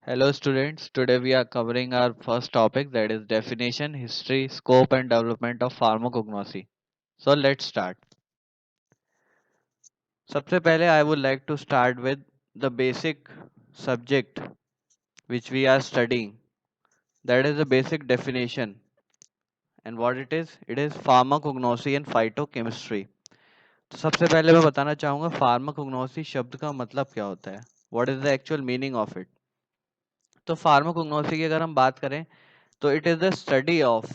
Hello students, today we are covering our first topic, that is definition, history, scope and development of pharmacognosy. So let's start. सबसे पहले I would like to start with the basic subject which we are studying, that is the basic definition, and what it is pharmacognosy and phytochemistry. तो सबसे पहले मैं बताना चाहूँगा pharmacognosy शब्द का मतलब क्या होता है, what is the actual meaning of it. तो pharmacognosy की अगर हम बात करें तो it is the study of,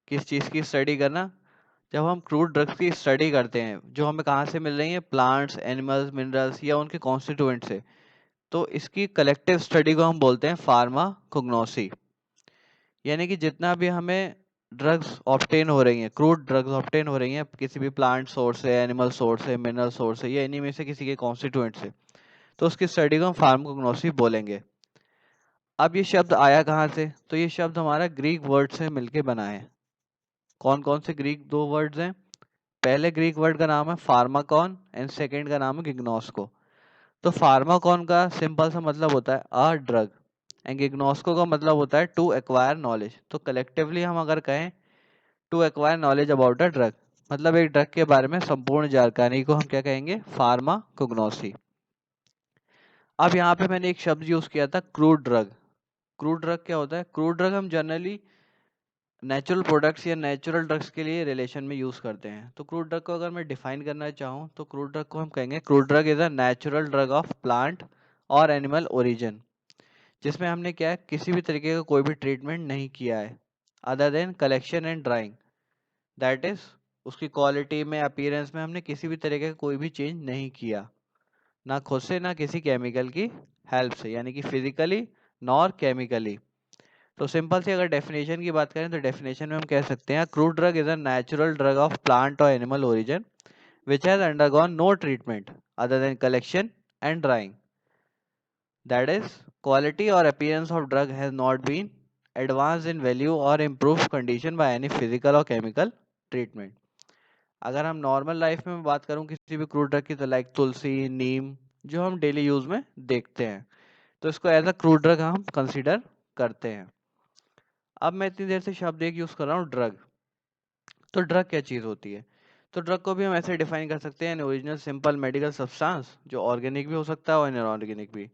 किस चीज़ की स्टडी करना, जब हम क्रूड ड्रग्स की स्टडी करते हैं जो हमें कहाँ से मिल रही हैं, प्लांट्स, एनिमल्स, मिनरल्स या उनके कॉन्स्टिट्यूएंट से, तो इसकी कलेक्टिव स्टडी को हम बोलते हैं फार्माकोग्नोसी। यानी कि जितना भी हमें ड्रग्स ऑब्टेन हो रही हैं, क्रूड ड्रग्स ऑब्टेन हो रही हैं किसी भी प्लांट सोर्स से, एनिमल सोर्स से, मिनरल सोर्स से या इन्हीं में से किसी के कॉन्स्टिट्यूएंट से, तो उसकी स्टडी को हम फार्माकोग्नोसी बोलेंगे। अब ये शब्द आया कहाँ से, तो ये शब्द हमारा ग्रीक वर्ड से मिलके बना है। कौन कौन से ग्रीक दो वर्ड्स हैं, पहले ग्रीक वर्ड का नाम है फार्माकॉन एंड सेकंड का नाम है गिग्नोस्को। तो फार्माकॉन का सिंपल सा मतलब होता है अ ड्रग, एंड गिग्नोस्को का मतलब होता है टू एक्वायर नॉलेज। तो कलेक्टिवली हम अगर कहें to acquire knowledge about a drug, मतलब एक ड्रग के बारे में संपूर्ण जानकारी को हम क्या कहेंगे, फार्माकोग्नोसी। अब यहाँ पे मैंने एक शब्द यूज किया था क्रूड ड्रग। क्रूड ड्रग क्या होता है, क्रूड ड्रग हम जनरली नेचुरल प्रोडक्ट्स या नेचुरल ड्रग्स के लिए रिलेशन में यूज करते हैं। तो क्रूड ड्रग को अगर मैं डिफाइन करना चाहूँ तो क्रूड ड्रग को हम कहेंगे crude drug is a natural drug of plant और एनिमल ओरिजिन, जिसमें हमने क्या है, किसी भी तरीके का कोई भी ट्रीटमेंट नहीं किया है other than collection and drawing, that is उसकी क्वालिटी में, अपीयरेंस में हमने किसी भी तरीके का कोई भी चेंज नहीं किया, ना खुद से ना किसी केमिकल की हेल्प से, यानी कि फिजिकली नॉर केमिकली। तो सिंपल सी अगर डेफिनेशन की बात करें तो डेफिनेशन में हम कह सकते हैं crude drug is a natural drug of plant और animal origin which has undergone no treatment other than collection and drying, that is quality or appearance of drug has not been advanced in value or improved condition by any physical or chemical treatment. अगर हम normal life में बात करूं किसी भी crude drug की, तो like तुलसी, नीम, जो हम डेली यूज में देखते हैं, तो इसको एज अ क्रूड ड्रग हम कंसीडर करते हैं। अब मैं इतनी देर से शब्द एक यूज कर रहा हूँ ड्रग, तो ड्रग क्या चीज होती है। तो ड्रग को भी हम ऐसे डिफाइन कर सकते हैं, an original simple medical substance, जो ऑर्गेनिक भी हो सकता है और इनऑर्गेनिक भी,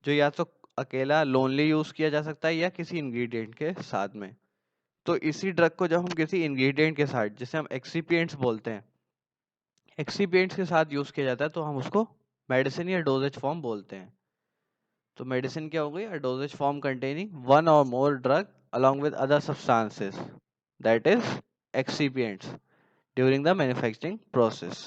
जो या तो अकेला लोनली यूज किया जा सकता है या किसी इंग्रेडिएंट के साथ में। तो इसी ड्रग को जब हम किसी इंग्रेडिएंट के साथ, जिसे हम एक्सीपिएंट्स बोलते हैं, एक्सीपिएंट्स के साथ यूज किया जाता है, तो हम उसको मेडिसिन या डोजेज फॉर्म बोलते हैं। तो मेडिसिन क्या हो गई, अ डोजेज फॉर्म कंटेनिंग वन और मोर drug along with other substances, that is excipients during the manufacturing process.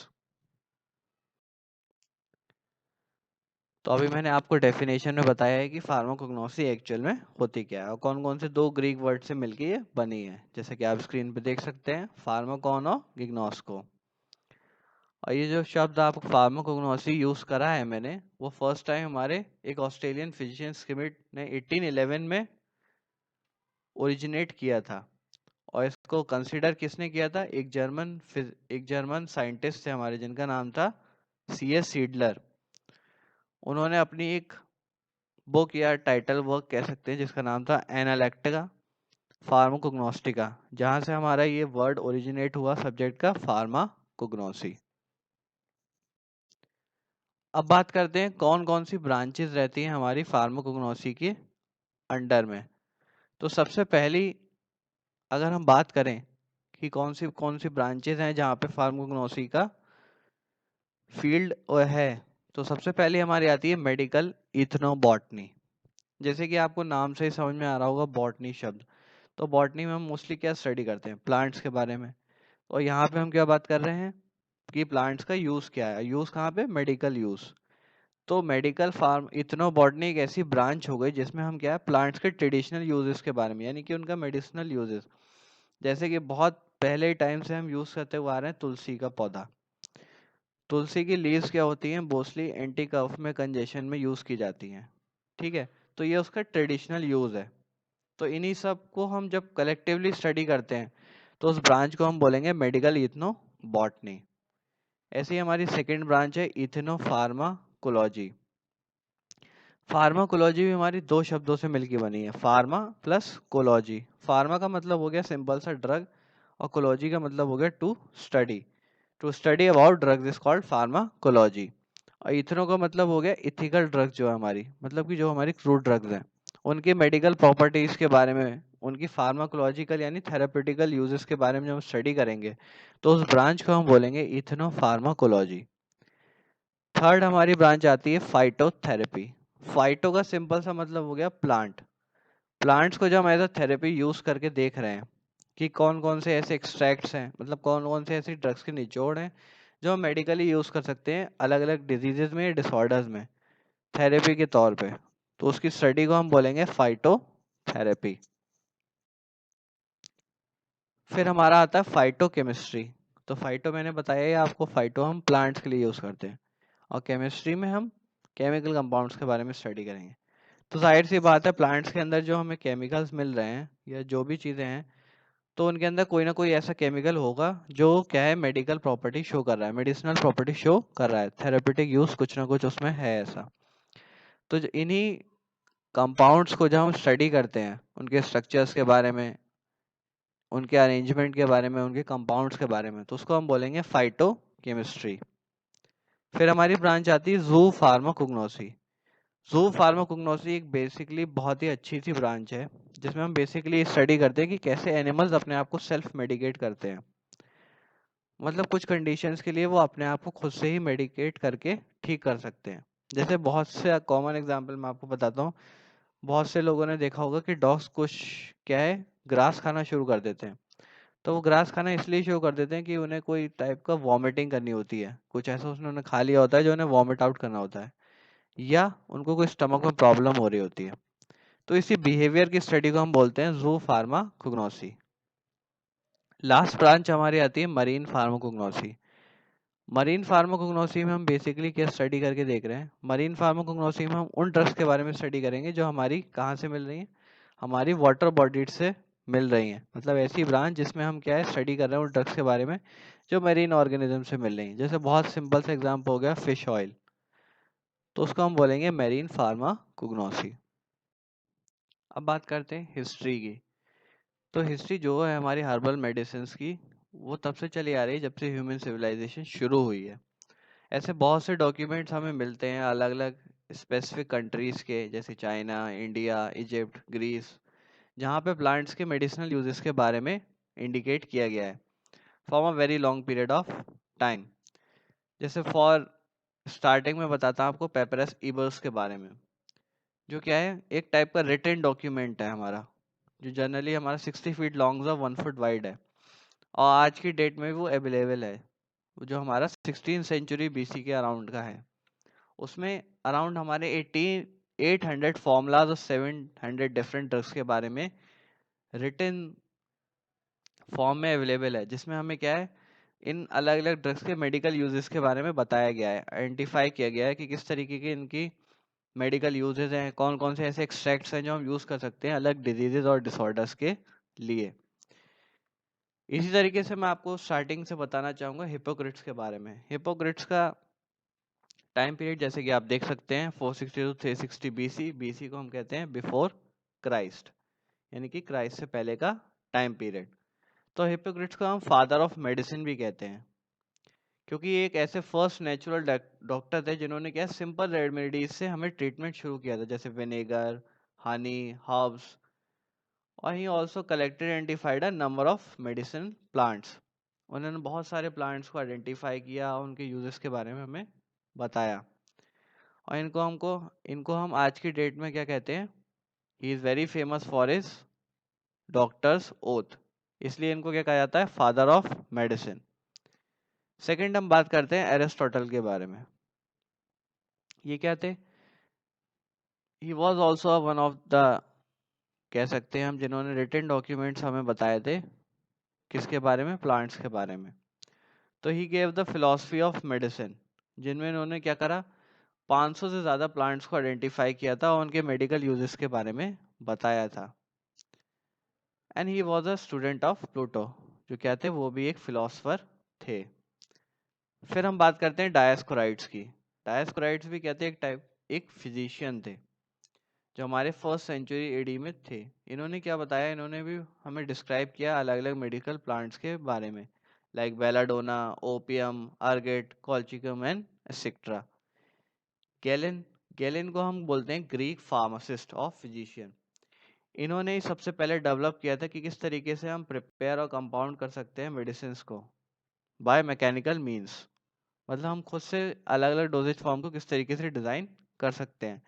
तो अभी मैंने आपको डेफिनेशन में बताया है कि फार्माकोग्नोसी एक्चुअल में होती क्या है और कौन कौन से दो ग्रीक वर्ड से मिलकर ये बनी है, जैसे कि आप स्क्रीन पे देख सकते हैं, फार्माकोन और गिग्नोस्को। और ये जो शब्द आप फार्माकोग्नोसी यूज करा है मैंने, वो फर्स्ट टाइम हमारे एक ऑस्ट्रेलियन फिजिशियन स्किमिट ने 1811 में ओरिजिनेट किया था। और इसको कंसिडर किसने किया था, एक जर्मन साइंटिस्ट थे हमारे, जिनका नाम था CS सीडलर। उन्होंने अपनी एक बुक या टाइटल वर्क कह सकते हैं जिसका नाम था एनालैक्टिका फार्माकोग्नोस्टिका, जहां से हमारा ये वर्ड ओरिजिनेट हुआ सब्जेक्ट का फार्माकोग्नोसी। अब बात करते हैं कौन कौन सी ब्रांचेस रहती हैं हमारी फार्माकोग्नोसी के अंडर में। तो सबसे पहली अगर हम बात करें कि कौन सी ब्रांचेस हैं जहाँ पे फार्माकोग्नोसी का फील्ड है, तो सबसे पहले हमारी आती है मेडिकल इथनोबॉटनी। जैसे कि आपको नाम से ही समझ में आ रहा होगा बॉटनी शब्द, तो बॉटनी में हम मोस्टली क्या स्टडी करते हैं, प्लांट्स के बारे में। और यहाँ पे हम क्या बात कर रहे हैं कि प्लांट्स का यूज क्या है, यूज कहाँ पे, मेडिकल यूज। तो मेडिकल फार्म इथनोबॉटनी एक ऐसी ब्रांच हो गई जिसमें हम क्या है, प्लांट्स के ट्रेडिशनल यूजेस के बारे में, यानी कि उनका मेडिसिनल यूजेस, जैसे कि बहुत पहले टाइम से हम यूज करते हुए आ रहे हैं तुलसी का पौधा। तुलसी की लीव्स क्या होती हैं, मोस्टली एंटी कफ में कंजेशन में यूज की जाती हैं। ठीक है, तो ये उसका ट्रेडिशनल यूज है। तो इन्हीं सब को हम जब कलेक्टिवली स्टडी करते हैं तो उस ब्रांच को हम बोलेंगे मेडिकल इथनो बॉटनी। ऐसी हमारी सेकेंड ब्रांच है इथनो फार्माकोलॉजी। फार्माकोलॉजी भी हमारी दो शब्दों से मिलकर बनी है, फार्मा प्लस कोलॉजी। फार्मा का मतलब हो गया सिंपल सा ड्रग, और कोलॉजी का मतलब हो गया to study about drugs is called pharmacology. और इथनो का मतलब हो गया इथिकल ड्रग्स, जो है हमारी मतलब कि जो हमारी क्रूड ड्रग्स हैं उनके मेडिकल प्रॉपर्टीज के बारे में, उनकी फार्माकोलॉजिकल यानी थेरापेटिकल यूजेस के बारे में जब हम स्टडी करेंगे तो उस ब्रांच को हम बोलेंगे इथनो फार्माकोलॉजी। थर्ड हमारी ब्रांच आती है फाइटोथेरेपी। फाइटो का सिंपल सा मतलब हो गया प्लांट। प्लांट्स को जब हम एज अ थेरेपी यूज करके देख रहे हैं कि कौन कौन से ऐसे एक्सट्रैक्ट्स हैं, मतलब कौन कौन से ऐसे ड्रग्स के निचोड़ हैं जो हम मेडिकली यूज कर सकते हैं अलग अलग डिजीजेस में, डिसऑर्डर्स में, थेरेपी के तौर पे, तो उसकी स्टडी को हम बोलेंगे फाइटोथेरेपी। फिर हमारा आता है फाइटोकेमिस्ट्री। तो फाइटो मैंने बताया ही आपको, फाइटो हम प्लांट्स के लिए यूज करते हैं, और केमिस्ट्री में हम केमिकल कंपाउंड्स के बारे में स्टडी करेंगे। तो जाहिर सी बात है प्लांट्स के अंदर जो हमें केमिकल्स मिल रहे हैं या जो भी चीज़ें हैं, तो उनके अंदर कोई ना कोई ऐसा केमिकल होगा जो क्या है मेडिकल प्रॉपर्टी शो कर रहा है, मेडिसिनल प्रॉपर्टी शो कर रहा है, थेरेपेटिक यूज कुछ ना कुछ उसमें है ऐसा। तो इन्हीं कंपाउंड्स को जब हम स्टडी करते हैं, उनके स्ट्रक्चर्स के बारे में, उनके अरेंजमेंट के बारे में, उनके कंपाउंड्स के बारे में, तो उसको हम बोलेंगे फाइटो केमिस्ट्री। फिर हमारी ब्रांच आती है जू फार्माकोग्नोसी। जू फार्माकोग्नोसी एक बेसिकली बहुत ही अच्छी सी ब्रांच है जिसमें हम बेसिकली स्टडी करते हैं कि कैसे एनिमल्स अपने आप को सेल्फ मेडिकेट करते हैं, मतलब कुछ कंडीशंस के लिए वो अपने आप को खुद से ही मेडिकेट करके ठीक कर सकते हैं। जैसे बहुत से कॉमन एग्जांपल मैं आपको बताता हूँ, बहुत से लोगों ने देखा होगा कि डॉग्स कुछ क्या है ग्रास खाना शुरू कर देते हैं। तो वो ग्रास खाना इसलिए शुरू कर देते हैं कि उन्हें कोई टाइप का वॉमिटिंग करनी होती है, कुछ ऐसा उन्होंने खा लिया होता है जो उन्हें वॉमिट आउट करना होता है, या उनको कोई स्टमक में प्रॉब्लम हो रही होती है। तो इसी बिहेवियर की स्टडी को हम बोलते हैं जू फार्माकोग्नोसी। लास्ट ब्रांच हमारी आती है मरीन फार्माकोग्नोसी। मरीन फार्माकोग्नोसी में हम बेसिकली क्या स्टडी करके देख रहे हैं, मरीन फार्माकोग्नोसी में हम उन ड्रग्स के बारे में स्टडी करेंगे जो हमारी कहाँ से मिल रही हैं, हमारी वाटर बॉडीज से मिल रही हैं। मतलब ऐसी ब्रांच जिसमें हम क्या है स्टडी कर रहे हैं उन ड्रग्स के बारे में जो मरीन ऑर्गेनिज्म से मिल रही हैं। जैसे बहुत सिंपल सा एग्जांपल हो गया फिश ऑयल, तो उसको हम बोलेंगे मेरीन फार्माकोग्नोसी। अब बात करते हैं हिस्ट्री की। तो हिस्ट्री जो है हमारी हर्बल मेडिसिन की, वो तब से चली आ रही है जब से ह्यूमन सिविलाइजेशन शुरू हुई है। ऐसे बहुत से डॉक्यूमेंट्स हमें मिलते हैं अलग अलग स्पेसिफिक कंट्रीज के, जैसे चाइना, इंडिया, इजिप्ट, ग्रीस, जहाँ पे प्लांट्स के मेडिसिनल यूजेस के बारे में इंडिकेट किया गया है from a very long period of time. जैसे फॉर स्टार्टिंग में बताता हूँ आपको पेपरस इबर्स के बारे में, जो क्या है एक टाइप का रिटन डॉक्यूमेंट है हमारा, जो जनरली हमारा 60 फीट लॉन्ग और 1 फुट वाइड है, और आज की डेट में भी वो अवेलेबल है, वो जो हमारा 16th सेंचुरी बीसी के अराउंड का है। उसमें अराउंड हमारे 800 फॉर्मूलाज और 700 डिफरेंट ड्रग्स के बारे में रिटन फॉर्म में अवेलेबल है, जिसमें हमें क्या है इन अलग अलग ड्रग्स के मेडिकल यूजेस के बारे में बताया गया है, आइडेंटिफाई किया गया है कि किस तरीके के इनकी मेडिकल यूजेस हैं, कौन कौन से ऐसे एक्सट्रैक्ट्स हैं जो हम यूज़ कर सकते हैं अलग डिजीजेज और डिसऑर्डर्स के लिए। इसी तरीके से मैं आपको स्टार्टिंग से बताना चाहूँगा हिपोक्रेट्स के बारे में। हिपोक्रेट्स का टाइम पीरियड जैसे कि आप देख सकते हैं 460 टू 360 बीसी। बीसी को हम कहते हैं बिफोर क्राइस्ट, यानी कि क्राइस्ट से पहले का टाइम पीरियड। तो हिपोक्रेट्स को हम फादर ऑफ मेडिसिन भी कहते हैं, क्योंकि ये एक ऐसे फर्स्ट नेचुरल डॉक्टर थे जिन्होंने क्या सिंपल रेमेडीज से हमें ट्रीटमेंट शुरू किया था, जैसे विनेगर, हनी, हर्ब्स, और he also collected identified a number of medicine plants. उन्होंने बहुत सारे प्लांट्स को आइडेंटिफाई किया, उनके यूजेस के बारे में हमें बताया, और इनको हम आज की डेट में क्या कहते हैं, he is very famous for his doctors oath, इसलिए इनको क्या कहा जाता है फादर ऑफ मेडिसिन। सेकंड हम बात करते हैं एरिस्टोटल के बारे में। ये क्या थे, he was also one of the, कह सकते हैं हम, जिन्होंने रिटन डॉक्यूमेंट्स हमें बताए थे किसके बारे में, प्लांट्स के बारे में। तो he gave the philosophy of medicine, जिनमें इन्होंने क्या करा 500 से ज़्यादा प्लांट्स को आइडेंटिफाई किया था और उनके मेडिकल यूजेस के बारे में बताया था। And he was a student of Pluto, जो क्या थे वो भी एक फिलोसफर थे। फिर हम बात करते हैं डायस्कोराइड्स की। डायस्कोराइड्स भी कहते हैं एक फिजिशियन थे। जो हमारे फर्स्ट सेंचुरी एडी में थे। इन्होंने क्या बताया, इन्होंने भी हमें डिस्क्राइब किया अलग अलग मेडिकल प्लांट्स के बारे में, like belladonna, opium, ergot, colchicum and etcetera. Galen, Galen को हम बोलते हैं ग्रीक फार्मासिस्ट और फिजिशियन। इन्होंने ही सबसे पहले डेवलप किया था कि किस तरीके से हम प्रिपेयर और कंपाउंड कर सकते हैं मेडिसिन को बाय मैकेनिकल मीन्स। मतलब हम खुद से अलग अलग डोजेज फॉर्म को किस तरीके से डिज़ाइन कर सकते हैं।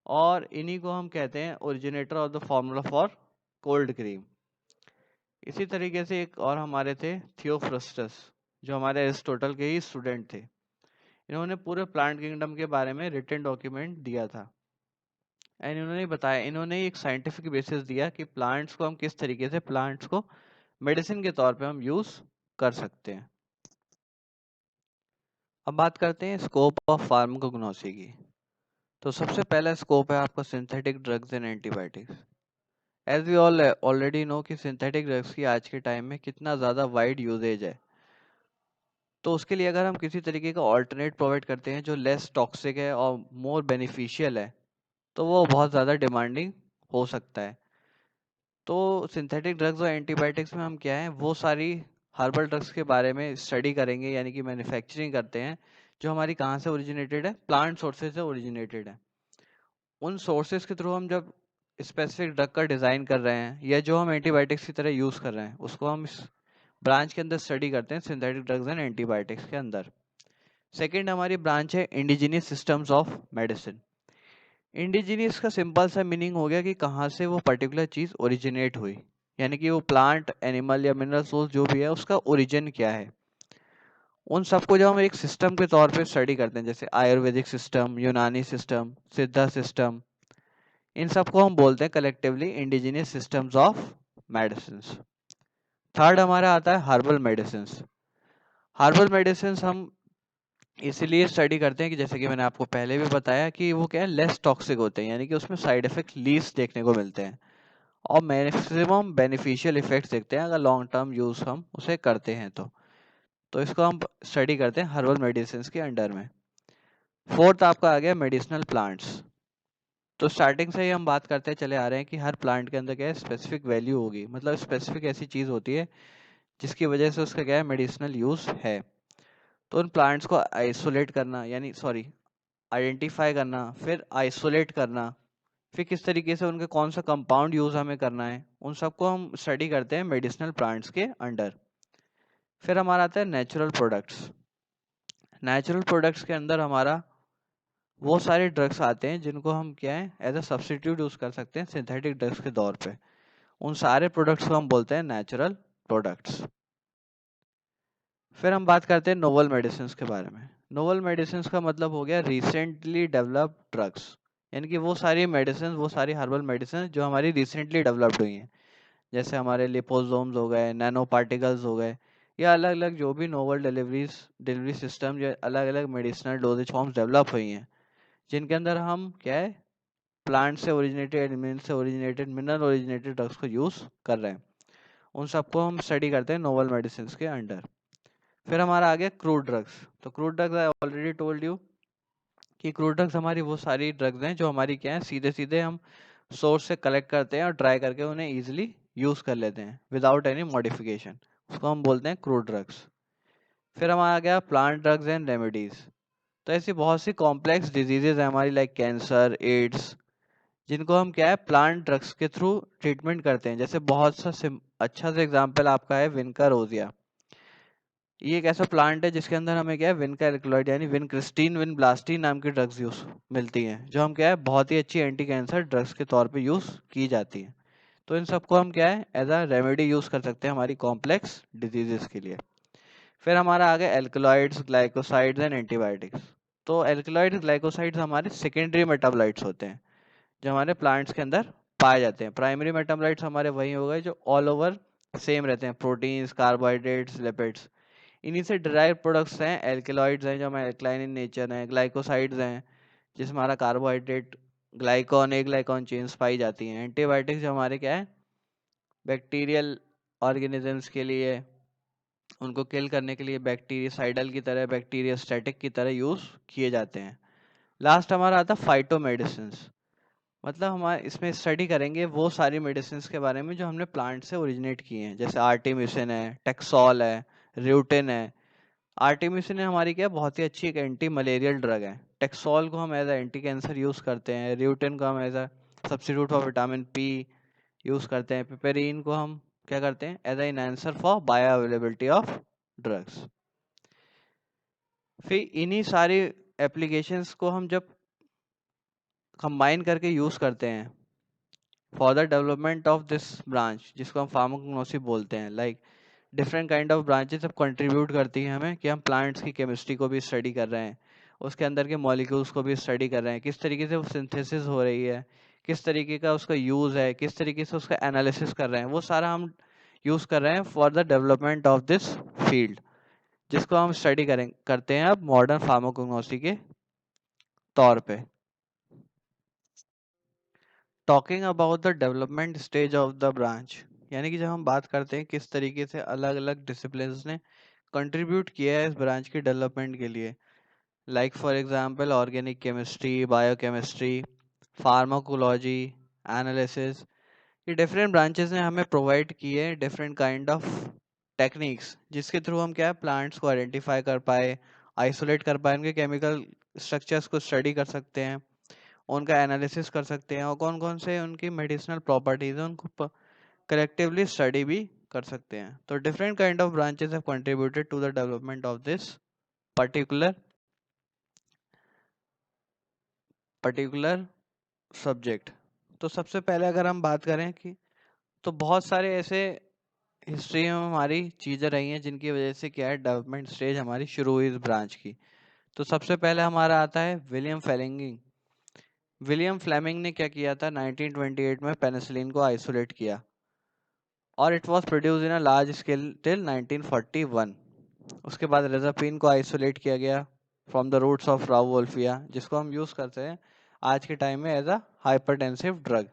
और इन्हीं को हम कहते हैं originator of the formula for cold cream. इसी तरीके से एक और हमारे थे थियोफ्रस्टस, जो हमारे एरिस्टोटल के ही स्टूडेंट थे। इन्होंने पूरे प्लांट किंगडम के बारे में रिटन डॉक्यूमेंट दिया था। एंड इन्होंने बताया, इन्होंने एक साइंटिफिक बेसिस दिया कि प्लांट्स को हम किस तरीके से प्लांट्स को मेडिसिन के तौर पे हम यूज कर सकते हैं। अब बात करते हैं स्कोप ऑफ फार्माकोग्नोसी की। तो सबसे पहला स्कोप है आपका synthetic drugs and antibiotics. As we all already know कि सिंथेटिक ड्रग्स की आज के टाइम में कितना ज़्यादा वाइड यूजेज है। तो उसके लिए अगर हम किसी तरीके का ऑल्टरनेट प्रोवाइड करते हैं जो लेस टॉक्सिक है और मोर बेनिफिशियल है, तो वो बहुत ज़्यादा डिमांडिंग हो सकता है। तो सिंथेटिक ड्रग्स और एंटीबायोटिक्स में हम क्या है, वो सारी हर्बल ड्रग्स के बारे में स्टडी करेंगे, यानी कि मैन्युफैक्चरिंग करते हैं जो हमारी कहाँ से ओरिजिनेटेड है, प्लांट सोर्सेज से ओरिजिनेटेड है। उन सोर्सेज के थ्रू हम जब स्पेसिफिक ड्रग का डिज़ाइन कर रहे हैं या जो हम एंटीबायोटिक्स की तरह यूज़ कर रहे हैं, उसको हम इस ब्रांच के अंदर स्टडी करते हैं, सिंथेटिक ड्रग्स एंड एंटीबायोटिक्स के अंदर। सेकेंड हमारी ब्रांच है indigenous systems of medicine. Indigenous का सिंपल सा मीनिंग हो गया कि कहाँ से वो पर्टिकुलर चीज़ ओरिजिनेट हुई, यानी कि वो प्लांट, एनिमल या मिनरल सोर्स जो भी है उसका ओरिजिन क्या है। उन सबको जब हम एक सिस्टम के तौर पे स्टडी करते हैं, जैसे आयुर्वेदिक सिस्टम, यूनानी सिस्टम, सिद्धा सिस्टम, इन सबको हम बोलते हैं collectively indigenous systems of medicine. Third हमारा आता है हर्बल मेडिसिन। हर्बल मेडिसिन हम इसीलिए स्टडी करते हैं कि जैसे कि मैंने आपको पहले भी बताया कि वो क्या है, लेस टॉक्सिक होते हैं, यानी कि उसमें साइड इफेक्ट लीस्ट देखने को मिलते हैं और मैक्सिमम बेनिफिशियल इफेक्ट्स देखते हैं अगर लॉन्ग टर्म यूज हम उसे करते हैं तो इसको हम स्टडी करते हैं हर्बल मेडिसिन के अंडर में। फोर्थ आपका आ गया मेडिसिनल प्लांट्स। तो स्टार्टिंग से ही हम बात करते चले आ रहे हैं कि हर प्लांट के अंदर क्या है, स्पेसिफिक वैल्यू होगी, मतलब स्पेसिफिक ऐसी चीज होती है जिसकी वजह से उसका क्या है, मेडिसिनल यूज है। तो उन प्लांट्स को आइसोलेट करना, यानी सॉरी आइडेंटिफाई करना, फिर आइसोलेट करना, फिर किस तरीके से उनके कौन सा कंपाउंड यूज हमें करना है, उन सबको हम स्टडी करते हैं मेडिसिनल प्लांट्स के अंडर। फिर हमारा आता है नेचुरल प्रोडक्ट्स। नेचुरल प्रोडक्ट्स के अंदर हमारा वो सारे ड्रग्स आते हैं जिनको हम क्या है, एज अ सब्सटीट्यूट यूज कर सकते हैं सिंथेटिक ड्रग्स के तौर पे। उन सारे प्रोडक्ट्स को हम बोलते हैं नेचुरल प्रोडक्ट्स। फिर हम बात करते हैं नोवल मेडिसिन के बारे में। नोवल मेडिसिन का मतलब हो गया रिसेंटली डेवलप्ड ड्रग्स, यानी कि वो सारी मेडिसिन, वो सारी हर्बल मेडिसिन जो हमारी रिसेंटली डेवलप्ड हुई हैं, जैसे हमारे लिपोसोम्स हो गए, नैनो पार्टिकल्स हो गए, या अलग अलग जो भी नोवल डिलीवरी सिस्टम या अलग अलग मेडिसिनल डोजेज फॉर्म्स डेवलप हुई हैं, जिनके अंदर हम क्या है, प्लांट से ओरिजिनेटेड, एनिमल से ओरिजिनेटेड, मिनरल ओरिजिनेटेड ड्रग्स को यूज़ कर रहे हैं। उन सबको हम स्टडी करते हैं नोवल मेडिसिन के अंडर। फिर हमारा आ गया क्रूड ड्रग्स। तो crude drugs I already told you कि क्रूड ड्रग्स हमारी वो सारी ड्रग्स हैं जो हमारी क्या है, सीधे सीधे हम सोर्स से कलेक्ट करते हैं और ड्राई करके उन्हें ईजिली यूज़ कर लेते हैं विदाउट एनी मॉडिफिकेशन, उसको हम बोलते हैं क्रूड ड्रग्स। फिर हमारा आ गया प्लांट ड्रग्स एंड रेमेडीज। तो ऐसी बहुत सी कॉम्प्लेक्स डिजीजेज है हमारी, लाइक कैंसर, एड्स, जिनको हम क्या है, प्लांट ड्रग्स के थ्रू ट्रीटमेंट करते हैं। जैसे बहुत सा अच्छा सा एग्जांपल आपका है विनका रोजिया। ये एक ऐसा प्लांट है जिसके अंदर हमें क्या है, विनका एल्कलॉइड यानी विनक्रिस्टीन, विनब्लास्टीन नाम की ड्रग्स यूज मिलती हैं, जो हम क्या है, बहुत ही अच्छी एंटी कैंसर ड्रग्स के तौर पे यूज की जाती हैं। तो इन सबको हम क्या है, एज अ रेमेडी यूज कर सकते हैं हमारी कॉम्प्लेक्स डिजीजेस के लिए। फिर हमारा आ गया एल्कलॉइड्स, ग्लाइकोसाइड्स एंड एंटीबायोटिक्स। तो एल्कलॉइड्स, ग्लाइकोसाइड्स हमारे सेकेंडरी मेटाबोलाइट्स होते हैं जो हमारे प्लांट्स के अंदर पाए जाते हैं। प्राइमरी मेटाबोलाइट्स हमारे वही हो गए जो ऑल ओवर सेम रहते हैं, प्रोटीन्स, कार्बोहाइड्रेट्स, लिपिड्स। इन्हीं से डिराइव प्रोडक्ट्स हैं एल्केलॉइड्स हैं जो हमारे एल्कलाइन इन नेचर हैं, ग्लाइकोसाइड्स हैं जिसमें हमारा कार्बोहाइड्रेट, ग्लाइकॉन, एक ग्लाइकॉन चेन्स पाई जाती हैं। एंटीबायोटिक्स जो हमारे क्या है, बैक्टीरियल ऑर्गेनिजम्स के लिए, उनको किल करने के लिए बैक्टीरियासाइडल की तरह, बैक्टीरियास्टैटिक की तरह यूज किए जाते हैं। लास्ट हमारा आता है फाइटो मेडिसिन। मतलब हमारे इसमें स्टडी करेंगे वो सारी मेडिसिन के बारे में जो हमने प्लांट से ओरिजिनेट किए हैं, जैसे आर्टिमिसिन है, टेक्सोल है, र्यूटिन है। आर्टिमिसिन हमारी क्या बहुत ही अच्छी एक एंटी मलेरियल ड्रग है। टेक्सोल को हम एज एंटी कैंसर यूज़ करते हैं। र्यूटिन को हम as a substitute for vitamin P use करते हैं। पिपेरिन को हम क्या करते हैं as enhancer for bioavailability of drugs. फिर इन्हीं सारी एप्लीकेशंस को हम जब कंबाइन करके यूज़ करते हैं for the development of this branch, जिसको हम फार्माकोग्नोसी बोलते हैं, like different kind of branches अब कंट्रीब्यूट करती हैं हमें कि हम प्लांट्स की केमिस्ट्री को भी स्टडी कर रहे हैं, उसके अंदर के मॉलिक्यूल्स को भी स्टडी कर रहे हैं, किस तरीके से वो सिंथेसिस हो रही है, किस तरीके का उसका यूज़ है, किस तरीके से उसका एनालिसिस कर रहे हैं, वो सारा हम यूज़ कर रहे हैं for the development of this field, जिसको हम स्टडी करें करते हैं अब मॉडर्न फार्माकोग्नोसी के तौर पे। Talking about the development stage of the branch, यानी कि जब हम बात करते हैं किस तरीके से अलग अलग डिसिप्लिन्स ने कंट्रीब्यूट किया है इस ब्रांच की डेवलपमेंट के लिए, like for example organic chemistry, biochemistry, pharmacology, analysis, ये डिफरेंट ब्रांचेस ने हमें प्रोवाइड किए डिफरेंट काइंड ऑफ टेक्निक्स, जिसके थ्रू हम क्या है प्लांट्स को आइडेंटिफाई कर पाए, आइसोलेट कर पाए, उनके केमिकल स्ट्रक्चर्स को स्टडी कर सकते हैं, उनका एनालिसिस कर सकते हैं, और कौन कौन से उनकी मेडिसिनल प्रॉपर्टीज हैं उनको कलेक्टिवली स्टडी भी कर सकते हैं। तो different kind of branches have contributed to the development of this particular particular subject. तो सबसे पहले अगर हम बात करें कि तो बहुत सारे ऐसे हिस्ट्री में हमारी चीज़ें रही हैं जिनकी वजह से क्या है डेवलपमेंट स्टेज हमारी शुरू हुई इस ब्रांच की। तो सबसे पहले हमारा आता है विलियम फ्लेमिंग। विलियम फ्लेमिंग ने क्या किया था, 1928 में पेनिसिलिन को आइसोलेट किया और it was produce in a large scale till 1941। उसके बाद रेजापिन को आइसोलेट किया गया from the roots of Rauwolfia, जिसको हम यूज़ करते हैं आज के टाइम में एज अ हाइपरटेंसिव ड्रग।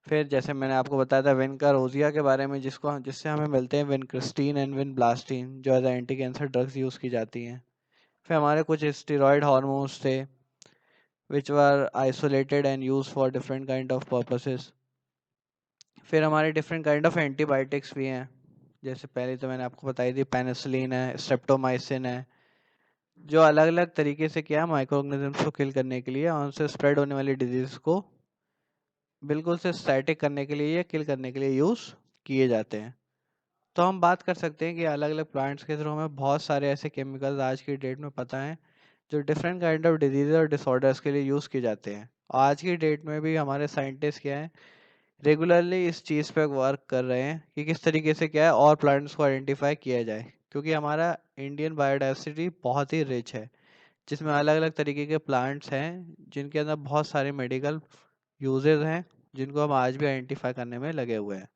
फिर जैसे मैंने आपको बताया था विनका रोजिया के बारे में, जिससे हमें मिलते हैं विनक्रिस्टीन एंड विनब्लास्टीन, जो as anti cancer drugs use की जाती हैं। फिर हमारे कुछ स्टेरॉयड हार्मोन्स थे which were isolated and use for different kind of purposes. फिर हमारे डिफरेंट काइंड ऑफ एंटीबायोटिक्स भी हैं, जैसे पहले तो मैंने आपको बताई थी पेनिसिलिन है, स्ट्रेप्टोमाइसिन है, जो अलग अलग तरीके से क्या माइक्रो ऑर्गेनिजम्स को किल करने के लिए और उनसे स्प्रेड होने वाली डिजीज को बिल्कुल से स्टैटिक करने के लिए या किल करने के लिए यूज़ किए जाते हैं। तो हम बात कर सकते हैं कि अलग अलग प्लांट्स के थ्रू हमें बहुत सारे ऐसे केमिकल्स आज की डेट में पता है जो डिफरेंट काइंड ऑफ डिजीज और डिसऑर्डर्स के लिए यूज़ किए जाते हैं। आज की डेट में भी हमारे साइंटिस्ट क्या है रेगुलरली इस चीज़ पे वर्क कर रहे हैं कि किस तरीके से क्या है और प्लांट्स को आइडेंटिफाई किया जाए, क्योंकि हमारा इंडियन बायोडाइवर्सिटी बहुत ही रिच है, जिसमें अलग अलग तरीके के प्लांट्स हैं जिनके अंदर बहुत सारे मेडिकल यूजेस हैं, जिनको हम आज भी आइडेंटिफाई करने में लगे हुए हैं।